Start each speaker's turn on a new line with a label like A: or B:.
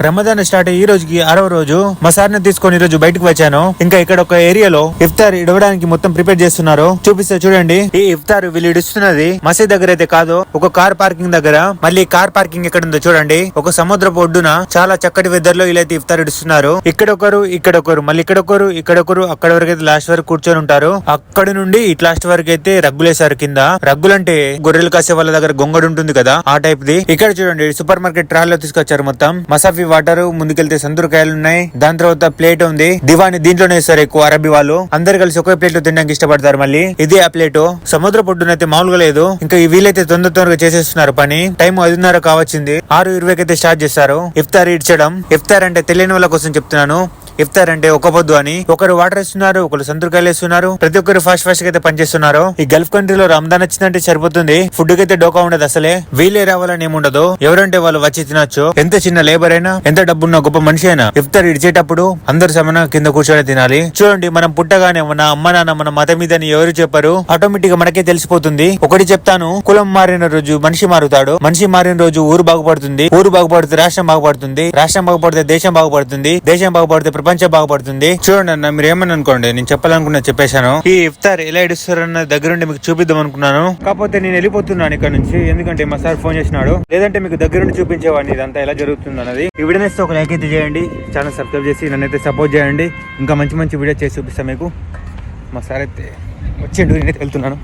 A: Ramadan start ఈ రోజుకి 6వ రోజు మా సార్ని తీసుకొని ఈ రోజు బయటకు వచ్చాను. ఇంకా ఇక్కడ ఒక ఏరియాలో ఇఫ్తార్ ఇడవడానికి మొత్తం ప్రిపేర్ చేస్తున్నారు. చూపిస్తే చూడండి. ఈ ఇఫ్తార్ వీళ్ళు ఇడుస్తున్నది మసీద్ దగ్గర అయితే కాదు, ఒక కార్ పార్కింగ్ దగ్గర. మళ్ళీ కార్ పార్కింగ్ ఎక్కడ ఉందో చూడండి. ఒక సముద్రపు ఒడ్డున చాలా చక్కటి వెదర్ లో వీళ్ళైతే ఇఫ్తార్ ఇడుస్తున్నారు. ఇక్కడొకరు మళ్ళీ ఇక్కడొకరు అక్కడ వరకు అయితే లాస్ట్ వరకు కూర్చొని ఉంటారు. అక్కడ నుండి ఇట్ లాస్ట్ వరకు అయితే రగ్గులేసారు కింద. రగ్గులంటే గొర్రెలు కాసే వాళ్ళ దగ్గర గొంగడు ఉంటుంది కదా, ఆ టైప్ ది. ఇక్కడ చూడండి సూపర్ మార్కెట్ ట్రాల్లో తీసుకొచ్చారు మొత్తం. మసాఫీ వాటర్, ముందుకెళ్తే సందురకాయలు ఉన్నాయి. దాని తర్వాత ప్లేట్ ఉంది. దివాని దీంట్లోనే వేస్తారు ఎక్కువ అరబీ వాళ్ళు. అందరు కలిసి ఒకే ప్లేట్ లో తినడానికి ఇష్టపడతారు. మళ్ళీ ఇదే ఆ ప్లేట్. సముద్ర పొడ్డునైతే మామూలుగా లేదు. ఇంకా వీలైతే తొందరగా చేసేస్తున్నారు పని. టైం 5:30 కావచ్చింది. 6:20 అయితే స్టార్ట్ చేస్తారు ఇఫ్తార్ ఇడ్చడం. ఇఫ్తార్ అంటే తెలియని వాళ్ళ కోసం చెప్తున్నాను. ఇఫ్తార్ అంటే ఒక పొద్దు అని. ఒకరు వాటర్ ఇస్తున్నారు, ఒకరు సంతురకాయలు ఇస్తున్నారు. ప్రతి ఒక్కరు ఫాస్ట్ గా అయితే పనిచేస్తున్నారు. ఈ గల్ఫ్ కంట్రీలో రంజాన్ వచ్చిందంటే సరిపోతుంది. ఫుడ్ కి అయితే డోకా ఉండదు అసలే. వీళ్ళే రావాలని ఏముండదు. ఎవరంటే వాళ్ళు వచ్చి తినొచ్చు. ఎంత చిన్న లేబర్ అయినా, ఎంత డబ్బున్న గొప్ప మనిషి అయినా ఇఫ్తార్ ఇడిచేటప్పుడు అందరు సమానంగా కింద కూర్చొని తినాలి. చూడండి, మనం పుట్టగానే మన అమ్మ నాన్న మన మతం మీదని ఎవరు చెప్పారు, ఆటోమేటిక్ గా మనకే తెలిసిపోతుంది. ఒకటి చెప్తాను, కులం మారిన రోజు మనిషి మారుతాడు. మనిషి మారిన రోజు ఊరు బాగుపడుతుంది. ఊరు బాగుపడితే రాష్ట్రం బాగుపడుతుంది. రాష్ట్రం బాగుపడితే దేశం బాగుపడుతుంది. దేశం బాగుపడితే ప్రపంచం బాగుపడుతుంది. చూడండి అన్న, మీరు ఏమని అనుకోండి, నేను చెప్పాలనుకున్నా చెప్పేశాను. ఈ ఇఫ్తార్ ఎలా ఇడుస్తారన్న దగ్గరుండి మీకు చూపిద్దాం అనుకున్నాను. కాకపోతే నేను వెళ్ళిపోతున్నాను ఇక్కడ నుంచి. ఎందుకంటే మా సార్ ఫోన్ చేసినాడు. లేదంటే మీకు దగ్గరుండి చూపించేవాడిని ఇదంతా ఎలా జరుగుతుంది అన్నది. ఈ వీడియో నచ్చితే ఒక లైక్ అయితే చేయండి. ఛానల్ సబ్స్క్రైబ్ చేసి నన్నైతే సపోర్ట్ చేయండి. ఇంకా మంచి వీడియో చేసి చూపిస్తాను మీకు. మా సార్ అయితే వచ్చిండు, నేనైతే వెళ్తున్నాను.